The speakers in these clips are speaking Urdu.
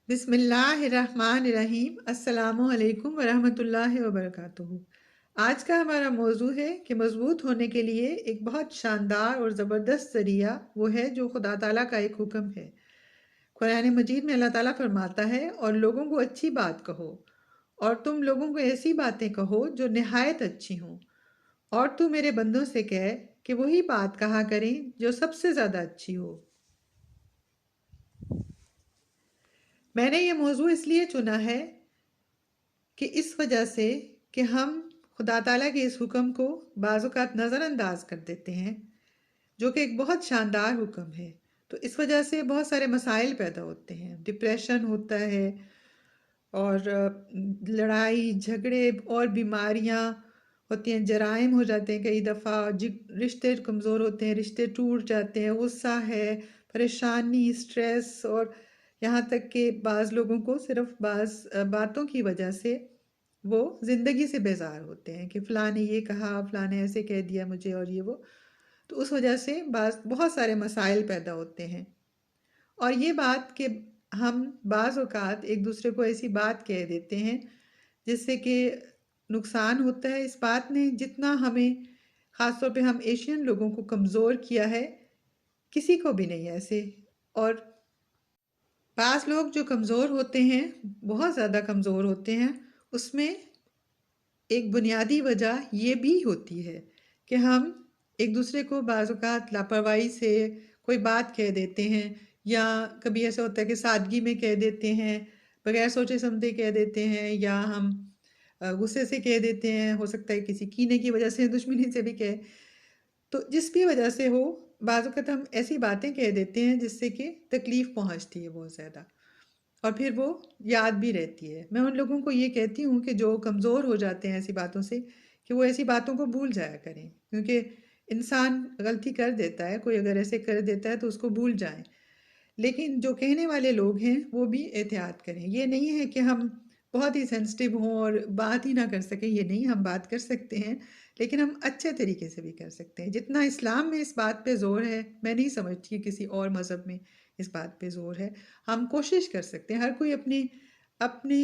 بسم اللہ الرحمن الرحیم۔ السلام علیکم ورحمۃ اللہ وبرکاتہ۔ آج کا ہمارا موضوع ہے کہ مضبوط ہونے کے لیے ایک بہت شاندار اور زبردست ذریعہ وہ ہے جو خدا تعالیٰ کا ایک حکم ہے۔ قرآن مجید میں اللہ تعالیٰ فرماتا ہے، اور لوگوں کو اچھی بات کہو، اور تم لوگوں کو ایسی باتیں کہو جو نہایت اچھی ہوں، اور تو میرے بندوں سے کہہ کہ وہی بات کہا کریں جو سب سے زیادہ اچھی ہو۔ میں نے یہ موضوع اس لیے چنا ہے کہ اس وجہ سے کہ ہم خدا تعالیٰ کے اس حکم کو بعض اوقات نظر انداز کر دیتے ہیں، جو کہ ایک بہت شاندار حکم ہے۔ تو اس وجہ سے بہت سارے مسائل پیدا ہوتے ہیں، ڈپریشن ہوتا ہے، اور لڑائی جھگڑے اور بیماریاں ہوتی ہیں، جرائم ہو جاتے ہیں کئی دفعہ، رشتے کمزور ہوتے ہیں، رشتے ٹوٹ جاتے ہیں، غصہ ہے، پریشانی، سٹریس، اور یہاں تک کہ بعض لوگوں کو صرف بعض باتوں کی وجہ سے وہ زندگی سے بیزار ہوتے ہیں کہ فلاں نے یہ کہا، فلاں نے ایسے کہہ دیا مجھے، اور یہ وہ۔ تو اس وجہ سے بہت سارے مسائل پیدا ہوتے ہیں، اور یہ بات کہ ہم بعض اوقات ایک دوسرے کو ایسی بات کہہ دیتے ہیں جس سے کہ نقصان ہوتا ہے۔ اس بات نے جتنا ہمیں، خاص طور پہ ہم ایشین لوگوں کو کمزور کیا ہے، کسی کو بھی نہیں ایسے۔ اور بعض لوگ جو کمزور ہوتے ہیں، بہت زیادہ کمزور ہوتے ہیں، اس میں ایک بنیادی وجہ یہ بھی ہوتی ہے کہ ہم ایک دوسرے کو بعض اوقات لاپرواہی سے کوئی بات کہہ دیتے ہیں، یا کبھی ایسا ہوتا ہے کہ سادگی میں کہہ دیتے ہیں، بغیر سوچے سمجھے کہہ دیتے ہیں، یا ہم غصے سے کہہ دیتے ہیں، ہو سکتا ہے کسی کینے کی وجہ سے، دشمنی سے بھی کہہ، تو جس بھی وجہ سے ہو، بعض اوقات ہم ایسی باتیں کہہ دیتے ہیں جس سے کہ تکلیف پہنچتی ہے بہت زیادہ، اور پھر وہ یاد بھی رہتی ہے۔ میں ان لوگوں کو یہ کہتی ہوں کہ جو کمزور ہو جاتے ہیں ایسی باتوں سے، کہ وہ ایسی باتوں کو بھول جایا کریں، کیونکہ انسان غلطی کر دیتا ہے، کوئی اگر ایسے کر دیتا ہے تو اس کو بھول جائیں، لیکن جو کہنے والے لوگ ہیں وہ بھی احتیاط کریں۔ یہ نہیں ہے کہ ہم بہت ہی سینسٹیو ہوں اور بات ہی نہ کر سکیں، یہ نہیں، ہم بات کر سکتے ہیں، لیکن ہم اچھے طریقے سے بھی کر سکتے ہیں۔ جتنا اسلام میں اس بات پہ زور ہے، میں نہیں سمجھتی کہ کسی اور مذہب میں اس بات پہ زور ہے۔ ہم کوشش کر سکتے ہیں، ہر کوئی اپنی اپنی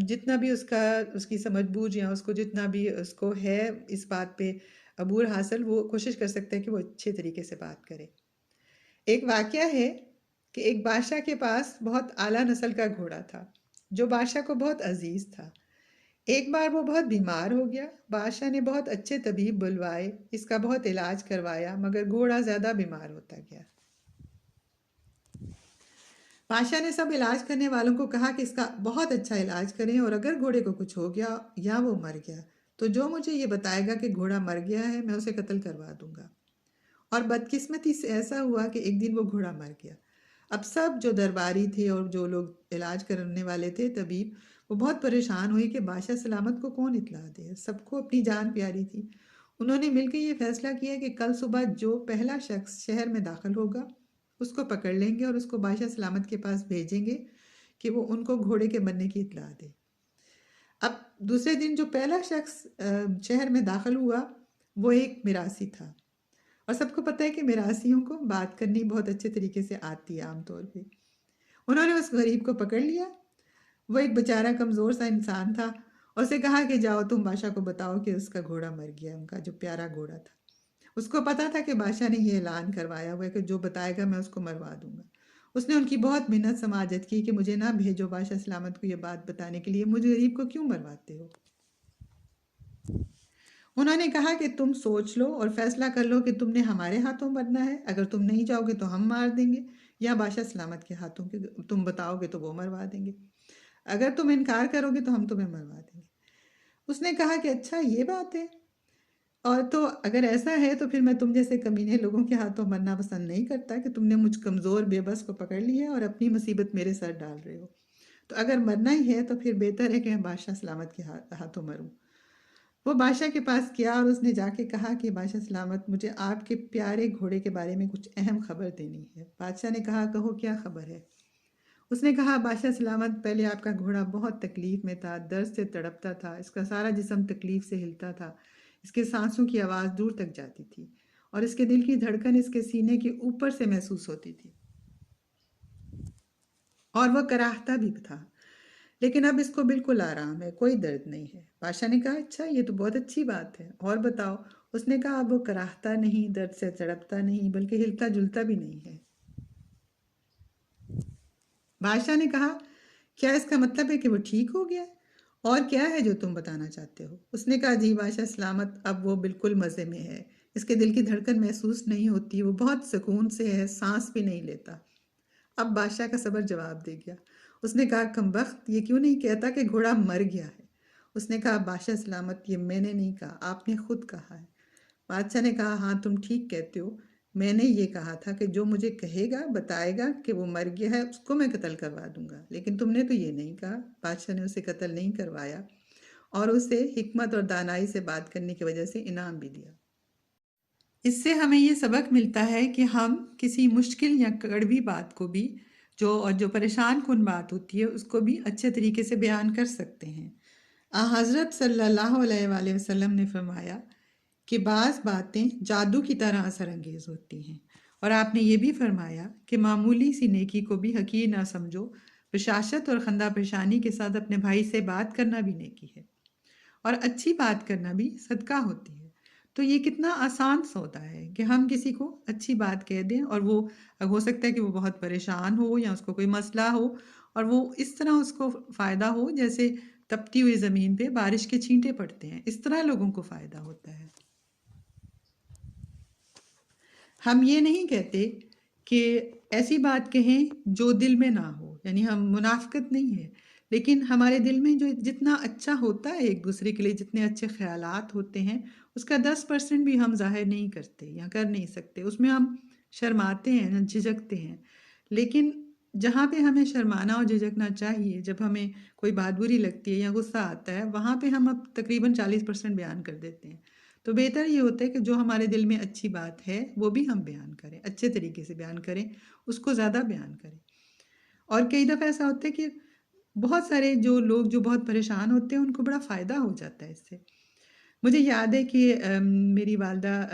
جتنا بھی اس کی سمجھ بوجھ، یا اس کو جتنا بھی اس کو ہے اس بات پہ عبور حاصل، وہ کوشش کر سکتے ہیں کہ وہ اچھے طریقے سے بات کرے۔ ایک واقعہ ہے کہ ایک بادشاہ کے پاس بہت اعلیٰ نسل کا گھوڑا تھا جو بادشاہ کو بہت عزیز تھا۔ ایک بار وہ بہت بیمار ہو گیا، بادشاہ نے بہت اچھے طبیب بلوائے، اس کا بہت علاج کروایا، مگر گھوڑا زیادہ بیمار ہوتا گیا۔ بادشاہ نے سب علاج کرنے والوں کو کہا کہ اس کا بہت اچھا علاج کریں، اور اگر گھوڑے کو کچھ ہو گیا یا وہ مر گیا تو جو مجھے یہ بتائے گا کہ گھوڑا مر گیا ہے، میں اسے قتل کروا دوں گا۔ اور بدقسمتی سے ایسا ہوا کہ ایک دن وہ گھوڑا مر گیا۔ اب سب جو درباری تھے اور جو لوگ علاج کرنے والے تھے، طبیب، وہ بہت پریشان ہوئی کہ بادشاہ سلامت کو کون اطلاع دے، سب کو اپنی جان پیاری تھی۔ انہوں نے مل کے یہ فیصلہ کیا کہ کل صبح جو پہلا شخص شہر میں داخل ہوگا اس کو پکڑ لیں گے اور اس کو بادشاہ سلامت کے پاس بھیجیں گے کہ وہ ان کو گھوڑے کے مرنے کی اطلاع دے۔ اب دوسرے دن جو پہلا شخص شہر میں داخل ہوا وہ ایک میراثی تھا، اور سب کو پتہ ہے کہ میراثیوں کو بات کرنی بہت اچھے طریقے سے آتی ہے عام طور پہ۔ انہوں نے اس غریب کو پکڑ لیا، وہ ایک بیچارہ کمزور سا انسان تھا، اور اسے کہا کہ جاؤ تم بادشاہ کو بتاؤ کہ اس کا گھوڑا مر گیا، ان کا جو پیارا گھوڑا تھا۔ اس کو پتا تھا کہ بادشاہ نے یہ اعلان کروایا ہوا ہے کہ جو بتائے گا میں اس کو مروا دوں گا۔ اس نے ان کی بہت منت سماجت کی کہ مجھے نہ بھیجو بادشاہ سلامت کو یہ بات بتانے کے لیے، مجھے غریب کو کیوں مرواتے ہو۔ انہوں نے کہا کہ تم سوچ لو اور فیصلہ کر لو کہ تم نے ہمارے ہاتھوں مرنا ہے، اگر تم نہیں جاؤ گے تو ہم مار دیں گے، یا بادشاہ سلامت کے ہاتھوں کے تم بتاؤ گے تو وہ مروا دیں گے، اگر تم انکار کرو گے تو ہم تمہیں مروا دیں گے۔ اس نے کہا کہ اچھا یہ بات ہے، اور تو اگر ایسا ہے تو پھر میں تم جیسے کمینے لوگوں کے ہاتھوں مرنا پسند نہیں کرتا کہ تم نے مجھ کمزور بے بس کو پکڑ لیا ہے اور اپنی مصیبت میرے سر ڈال رہے ہو۔ تو اگر مرنا ہی ہے تو پھر بہتر ہے کہ میں بادشاہ سلامت کے ہاتھوں مروں۔ وہ بادشاہ کے پاس گیا اور اس نے جا کے کہا کہ بادشاہ سلامت، مجھے آپ کے پیارے گھوڑے کے بارے میں کچھ اہم خبر دینی ہے۔ بادشاہ نے کہا کہو کیا خبر ہے۔ اس نے کہا بادشاہ سلامت، پہلے آپ کا گھوڑا بہت تکلیف میں تھا، درد سے تڑپتا تھا، اس کا سارا جسم تکلیف سے ہلتا تھا، اس کے سانسوں کی آواز دور تک جاتی تھی، اور اس کے دل کی دھڑکن اس کے سینے کے اوپر سے محسوس ہوتی تھی۔ اور وہ کراہتا بھی تھا، لیکن اب اس کو بالکل آرام ہے، کوئی درد نہیں ہے۔ بادشاہ نے کہا اچھا یہ تو بہت اچھی بات ہے، اور بتاؤ؟ اس نے کہا اب وہ کراہتا نہیں، درد سے تڑپتا نہیں، بلکہ ہلتا جلتا بھی نہیں ہے۔ بادشاہ نے کہا کیا اس کا مطلب ہے کہ وہ ٹھیک ہو گیا ہے؟ اور کیا ہے جو تم بتانا چاہتے ہو؟ اس نے کہا جی بادشاہ سلامت، اب وہ بالکل مزے میں ہے، اس کے دل کی دھڑکن محسوس نہیں ہوتی، وہ بہت سکون سے ہے، سانس بھی نہیں لیتا۔ اب بادشاہ کا صبر جواب دے گیا۔ اس نے کہا کمبخت، یہ کیوں نہیں کہتا کہ گھوڑا مر گیا ہے؟ اس نے کہا بادشاہ سلامت، یہ میں نے نہیں کہا، آپ نے خود کہا ہے۔ بادشاہ نے کہا ہاں تم ٹھیک کہتے ہو، میں نے یہ کہا تھا کہ جو مجھے کہے گا، بتائے گا کہ وہ مر گیا ہے، اس کو میں قتل کروا دوں گا، لیکن تم نے تو یہ نہیں کہا۔ بادشاہ نے اسے قتل نہیں کروایا اور اسے حکمت اور دانائی سے بات کرنے کی وجہ سے انعام بھی دیا۔ اس سے ہمیں یہ سبق ملتا ہے کہ ہم کسی مشکل یا کڑوی بات کو بھی جو پریشان کن بات ہوتی ہے اس کو بھی اچھے طریقے سے بیان کر سکتے ہیں۔ حضرت صلی اللہ علیہ وآلہ وسلم نے فرمایا کہ بعض باتیں جادو کی طرح اثر انگیز ہوتی ہیں، اور آپ نے یہ بھی فرمایا کہ معمولی سی نیکی کو بھی حقیر نہ سمجھو، بشاشت اور خندہ پیشانی کے ساتھ اپنے بھائی سے بات کرنا بھی نیکی ہے، اور اچھی بات کرنا بھی صدقہ ہوتی ہے۔ تو یہ کتنا آسان سودا ہے کہ ہم کسی کو اچھی بات کہہ دیں، اور وہ ہو سکتا ہے کہ وہ بہت پریشان ہو یا اس کو کوئی مسئلہ ہو، اور وہ اس طرح اس کو فائدہ ہو جیسے تپتی ہوئی زمین پہ بارش کے چھینٹے پڑتے ہیں، اس طرح لوگوں کو فائدہ ہوتا ہے۔ ہم یہ نہیں کہتے کہ ایسی بات کہیں جو دل میں نہ ہو، یعنی ہم منافقت نہیں ہے، لیکن ہمارے دل میں جو جتنا اچھا ہوتا ہے ایک دوسرے کے لیے، جتنے اچھے خیالات ہوتے ہیں، اس کا 10% بھی ہم ظاہر نہیں کرتے یا کر نہیں سکتے، اس میں ہم شرماتے ہیں، جھجکتے ہیں۔ لیکن جہاں پہ ہمیں شرمانا اور جھجکنا چاہیے، جب ہمیں کوئی بات بری لگتی ہے یا غصہ آتا ہے، وہاں پہ ہم اب تقریباً 40% بیان کر دیتے ہیں۔ تو بہتر یہ ہوتا ہے کہ جو ہمارے دل میں اچھی بات ہے وہ بھی ہم بیان کریں، اچھے طریقے سے بیان کریں، اس کو زیادہ بیان کریں۔ اور کئی دفعہ ایسا ہوتا ہے کہ بہت سارے جو لوگ جو بہت پریشان ہوتے ہیں ان کو بڑا فائدہ ہو جاتا ہے اس سے۔ مجھے یاد ہے کہ میری والدہ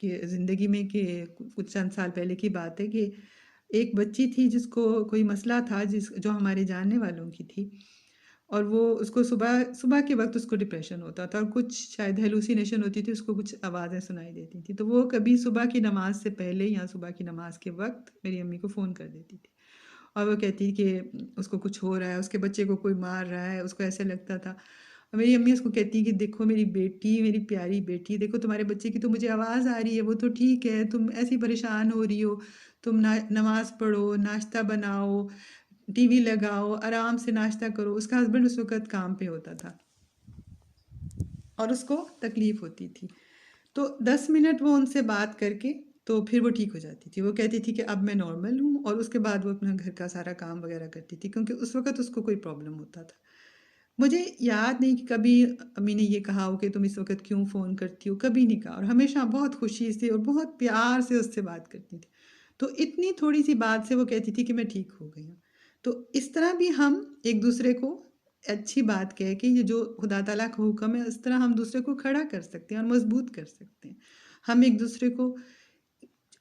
کی زندگی میں کہ کچھ چند سال پہلے کی بات ہے کہ ایک بچی تھی جس کو کوئی مسئلہ تھا، جو ہمارے جاننے والوں کی تھی، اور وہ اس کو صبح صبح کے وقت اس کو ڈپریشن ہوتا تھا، اور کچھ شاید ہیلوسینیشن ہوتی تھی، اس کو کچھ آوازیں سنائی دیتی تھی، تو وہ کبھی صبح کی نماز سے پہلے یا صبح کی نماز کے وقت میری امی کو فون کر دیتی تھی، اور وہ کہتی کہ اس کو کچھ ہو رہا ہے، اس کے بچے کو کوئی مار رہا ہے، اس کو ایسے لگتا تھا۔ اور میری امی اس کو کہتی کہ دیکھو میری بیٹی، میری پیاری بیٹی، دیکھو تمہارے بچے کی تو مجھے آواز آ رہی ہے، وہ تو ٹھیک ہے، تم ایسی پریشان ہو رہی ہو، تم نماز پڑھو، ناشتہ بناؤ، ٹی وی لگاؤ، آرام سے ناشتہ کرو۔ اس کا ہسبینڈ اس وقت کام پہ ہوتا تھا اور اس کو تکلیف ہوتی تھی، تو 10 منٹ وہ ان سے بات کر کے تو پھر وہ ٹھیک ہو جاتی تھی۔ وہ کہتی تھی کہ اب میں نارمل ہوں، اور اس کے بعد وہ اپنا گھر کا سارا کام وغیرہ کرتی تھی، کیونکہ اس وقت اس کو کوئی پرابلم ہوتا تھا۔ مجھے یاد نہیں کہ کبھی امی نے یہ کہا ہو کہ تم اس وقت کیوں فون کرتی ہو، کبھی نہیں کہا، اور ہمیشہ بہت خوشی سے اور بہت پیار سے اس سے بات کرتی تھی۔ تو اتنی تھوڑی سی بات سے وہ کہتی تھی کہ میں ٹھیک ہو گئی ہوں۔ تو اس طرح بھی ہم ایک دوسرے کو اچھی بات کہہ کے، یہ جو خدا تعالیٰ کا حکم ہے، اس طرح ہم دوسرے کو کھڑا کر سکتے ہیں اور مضبوط کر سکتے ہیں۔ ہم ایک دوسرے کو،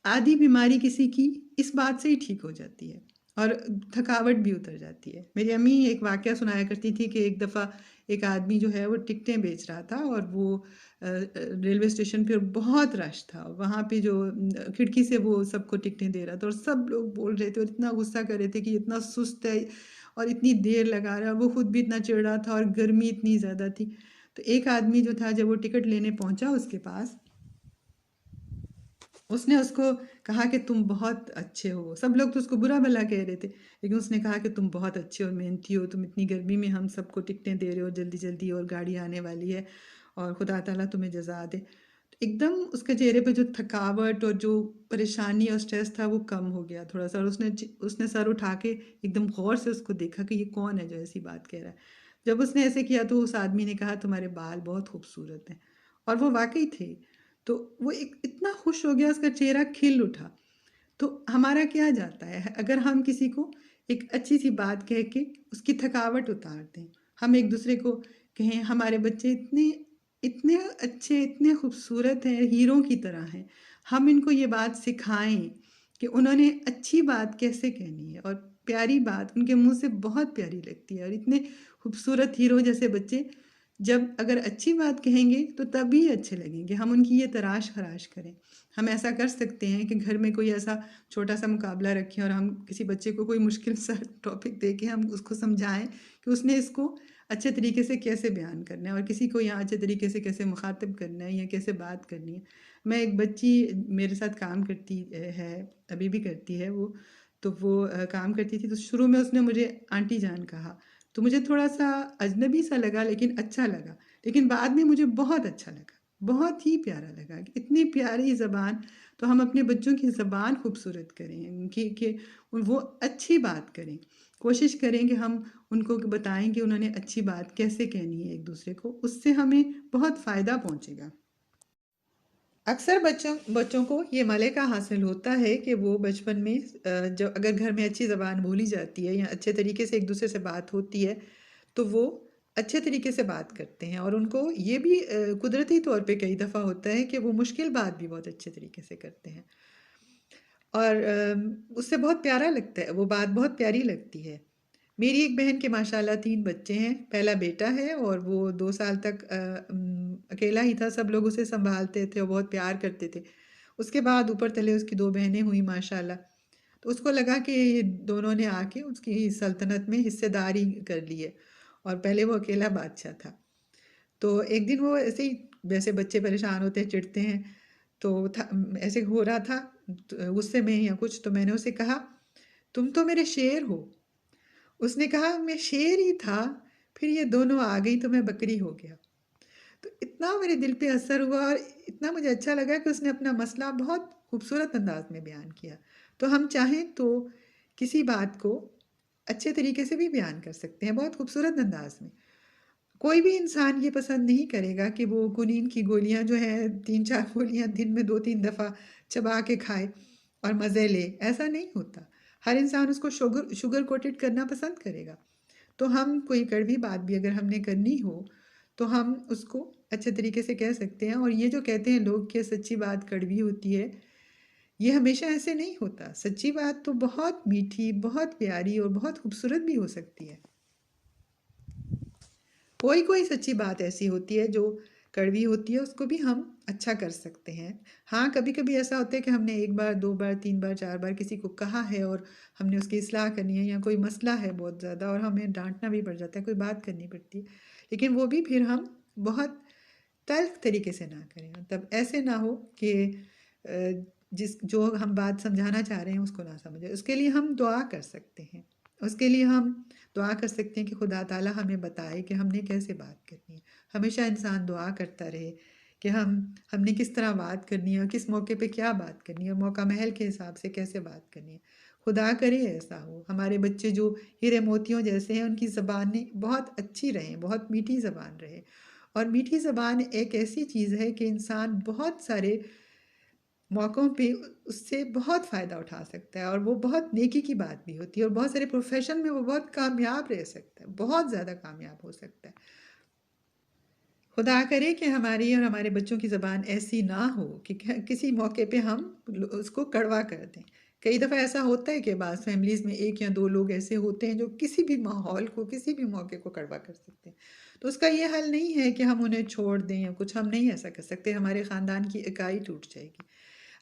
آدھی بیماری کسی کی اس بات سے ہی ٹھیک ہو جاتی ہے، اور تھکاوٹ بھی اتر جاتی ہے۔ میری امی ایک واقعہ سنایا کرتی تھی کہ ایک دفعہ ایک آدمی جو ہے وہ ٹکٹیں بیچ رہا تھا، اور وہ ریلوے اسٹیشن پہ بہت رش تھا، وہاں پہ جو کھڑکی سے وہ سب کو ٹکٹیں دے رہا تھا، اور سب لوگ بول رہے تھے اور اتنا غصہ کر رہے تھے کہ یہ اتنا سست ہے اور اتنی دیر لگا رہا ہے، اور وہ خود بھی اتنا چڑ رہا تھا اور گرمی اتنی زیادہ تھی۔ تو ایک آدمی جو تھا، جب وہ ٹکٹ لینے پہنچا اس کے پاس، اس نے اس کو کہا کہ تم بہت اچھے ہو۔ سب لوگ تو اس کو برا بھلا کہہ رہے تھے، لیکن اس نے کہا کہ تم بہت اچھے اور محنتی ہو، تم اتنی گرمی میں ہم سب کو ٹکٹیں دے رہے ہو جلدی جلدی، اور گاڑی آنے والی ہے، اور خدا تعالیٰ تمہیں جزا دے۔ تو ایک دم اس کے چہرے پہ جو تھکاوٹ اور جو پریشانی اور سٹریس تھا وہ کم ہو گیا تھوڑا سا، اور اس نے سر اٹھا کے ایک دم غور سے اس کو دیکھا کہ یہ کون ہے جو ایسی بات کہہ رہا ہے۔ جب اس نے ایسے کیا تو اس آدمی نے کہا تمہارے بال بہت خوبصورت ہیں، اور وہ واقعی تھے۔ تو وہ اتنا خوش ہو گیا، اس کا چہرہ کھل اٹھا۔ تو ہمارا کیا جاتا ہے اگر ہم کسی کو ایک اچھی سی بات کہہ کے اس کی تھکاوٹ اتار دیں، ہم ایک دوسرے کو کہیں ہمارے بچے اتنے اتنے اچھے، اتنے خوبصورت ہیں، ہیروں کی طرح ہیں، ہم ان کو یہ بات سکھائیں کہ انہوں نے اچھی بات کیسے کہنی ہے، اور پیاری بات ان کے منہ سے بہت پیاری لگتی ہے، اور اتنے خوبصورت ہیرو جیسے بچے جب اگر اچھی بات کہیں گے تو تبھی اچھے لگیں گے. ہم ان کی یہ تراش خراش کریں. ہم ایسا کر سکتے ہیں کہ گھر میں کوئی ایسا چھوٹا سا مقابلہ رکھیں اور ہم کسی بچے کو کوئی مشکل سا ٹاپک دے کے ہم اس کو سمجھائیں کہ اس نے اس کو اچھے طریقے سے کیسے بیان کرنا ہے، اور کسی کو یہاں اچھے طریقے سے کیسے مخاطب کرنا ہے یا کیسے بات کرنی ہے. میں ایک بچی میرے ساتھ کام کرتی ہے، ابھی بھی کرتی ہے وہ، تو وہ کام کرتی تھی، تو شروع میں اس نے مجھے آنٹی جان کہا، تو مجھے تھوڑا سا اجنبی سا لگا لیکن اچھا لگا. لیکن بعد میں مجھے بہت اچھا لگا، بہت ہی پیارا لگا کہ اتنی پیاری زبان. تو ہم اپنے بچوں کی زبان خوبصورت کریں کہ وہ اچھی بات کریں. کوشش کریں کہ ہم ان کو بتائیں کہ انہوں نے اچھی بات کیسے کہنی ہے ایک دوسرے کو، اس سے ہمیں بہت فائدہ پہنچے گا. اکثر بچوں کو یہ ملکہ حاصل ہوتا ہے کہ وہ بچپن میں جو اگر گھر میں اچھی زبان بولی جاتی ہے یا اچھے طریقے سے ایک دوسرے سے بات ہوتی ہے تو وہ اچھے طریقے سے بات کرتے ہیں، اور ان کو یہ بھی قدرتی طور پہ کئی دفعہ ہوتا ہے کہ وہ مشکل بات بھی بہت اچھے طریقے سے کرتے ہیں، اور اس سے بہت پیارا لگتا ہے، وہ بات بہت پیاری لگتی ہے. میری ایک بہن کے ماشاءاللہ 3 بچے ہیں. پہلا بیٹا ہے اور وہ 2 سال تک اکیلا ہی تھا، سب لوگ اسے سنبھالتے تھے اور بہت پیار کرتے تھے. اس کے بعد اوپر تلے اس کی 2 بہنیں ہوئیں ماشاءاللہ. تو اس کو لگا کہ یہ دونوں نے آ کے اس کی سلطنت میں حصے داری کر لی ہے، اور پہلے وہ اکیلا بادشاہ تھا. تو ایک دن وہ ایسے ہی، ویسے بچے پریشان ہوتے ہیں، چڑھتے ہیں، تو ایسے ہو رہا تھا غصے میں یا کچھ، تو میں نے اسے کہا تم تو میرے شیر ہو. اس نے کہا میں شیر ہی تھا، پھر یہ دونوں آ گئی تو میں بکری ہو گیا. تو اتنا میرے دل پہ اثر ہوا اور اتنا مجھے اچھا لگا کہ اس نے اپنا مسئلہ بہت خوبصورت انداز میں بیان کیا. تو ہم چاہیں تو کسی بات کو اچھے طریقے سے بھی بیان کر سکتے ہیں، بہت خوبصورت انداز میں. کوئی بھی انسان یہ پسند نہیں کرے گا کہ وہ کنین کی گولیاں جو ہیں 3-4 گولیاں دن میں 2-3 دفعہ چبا کے کھائے اور مزے لے. ایسا نہیں ہوتا. ہر انسان اس کو شوگر کوٹڈ کرنا پسند کرے گا. تو ہم کوئی کڑوی بات بھی اگر ہم نے کرنی ہو تو ہم اس کو اچھے طریقے سے کہہ سکتے ہیں. اور یہ جو کہتے ہیں لوگ کہ سچی بات کڑوی ہوتی ہے، یہ ہمیشہ ایسے نہیں ہوتا. سچی بات تو بہت میٹھی، بہت پیاری اور بہت خوبصورت بھی ہو سکتی ہے. کوئی سچی بات ایسی ہوتی ہے جو کڑوی ہوتی ہے، اس کو بھی ہم اچھا کر سکتے ہیں. ہاں کبھی کبھی ایسا ہوتا ہے کہ ہم نے 1 بار 2 بار 3 بار 4 بار کسی کو کہا ہے اور ہم نے اس کی اصلاح کرنی ہے، یا کوئی مسئلہ ہے بہت زیادہ اور ہمیں ڈانٹنا بھی پڑ جاتا ہے، کوئی بات کرنی پڑتی ہے، لیکن وہ بھی پھر ہم بہت تلخ طریقے سے نہ کریں. مطلب ایسے نہ ہو کہ جو ہم بات سمجھانا چاہ رہے ہیں اس کو نہ سمجھے. اس کے لیے ہم دعا کر سکتے ہیں. اس کے لیے ہم دعا کر سکتے ہیں کہ خدا تعالیٰ ہمیں بتائے کہ ہم نے کیسے بات کرنی ہے. ہمیشہ انسان دعا کرتا رہے کہ ہم نے کس طرح بات کرنی ہے اور کس موقع پہ کیا بات کرنی ہے اور موقع محل کے حساب سے کیسے بات کرنی ہے. خدا کرے ایسا ہو. ہمارے بچے جو ہیرے موتیوں جیسے ہیں، ان کی زبانیں بہت اچھی رہیں، بہت میٹھی زبان رہے. اور میٹھی زبان ایک ایسی چیز ہے کہ انسان بہت سارے موقعوں پہ اس سے بہت فائدہ اٹھا سکتا ہے، اور وہ بہت نیکی کی بات بھی ہوتی ہے، اور بہت سارے پروفیشن میں وہ بہت کامیاب رہ سکتا ہے، بہت زیادہ کامیاب ہو سکتا ہے. خدا کرے کہ ہماری اور ہمارے بچوں کی زبان ایسی نہ ہو کہ کسی موقع پہ ہم اس کو کڑوا کر دیں. کئی دفعہ ایسا ہوتا ہے کہ بعض فیملیز میں 1 یا 2 لوگ ایسے ہوتے ہیں جو کسی بھی ماحول کو، کسی بھی موقع کو کڑوا کر سکتے ہیں. تو اس کا یہ حل نہیں ہے کہ ہم انہیں چھوڑ دیں یا کچھ. ہم نہیں ایسا کر سکتے، ہمارے خاندان کی اکائی ٹوٹ جائے گی.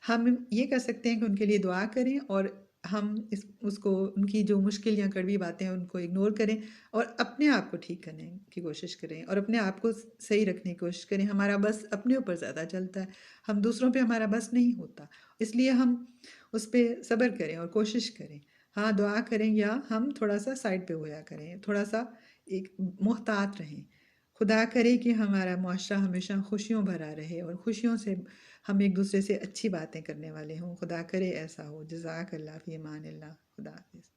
ہم یہ کر سکتے ہیں کہ ان کے لیے دعا کریں، اور ہم اس کو، ان کی جو مشکل یا کڑوی باتیں ہیں ان کو اگنور کریں، اور اپنے آپ کو ٹھیک کرنے کی کوشش کریں اور اپنے آپ کو صحیح رکھنے کی کوشش کریں. ہمارا بس اپنے اوپر زیادہ چلتا ہے، ہم دوسروں پہ ہمارا بس نہیں ہوتا. اس لیے ہم اس پہ صبر کریں اور کوشش کریں. ہاں دعا کریں، یا ہم تھوڑا سا سائڈ پہ ہویا کریں، تھوڑا سا ایک محتاط رہیں. خدا کرے کہ ہمارا معاشرہ ہمیشہ خوشیوں بھرا رہے اور خوشیوں سے ہم ایک دوسرے سے اچھی باتیں کرنے والے ہوں. خدا کرے ایسا ہو. جزاک اللہ، فی امان اللہ. خدا حافظ.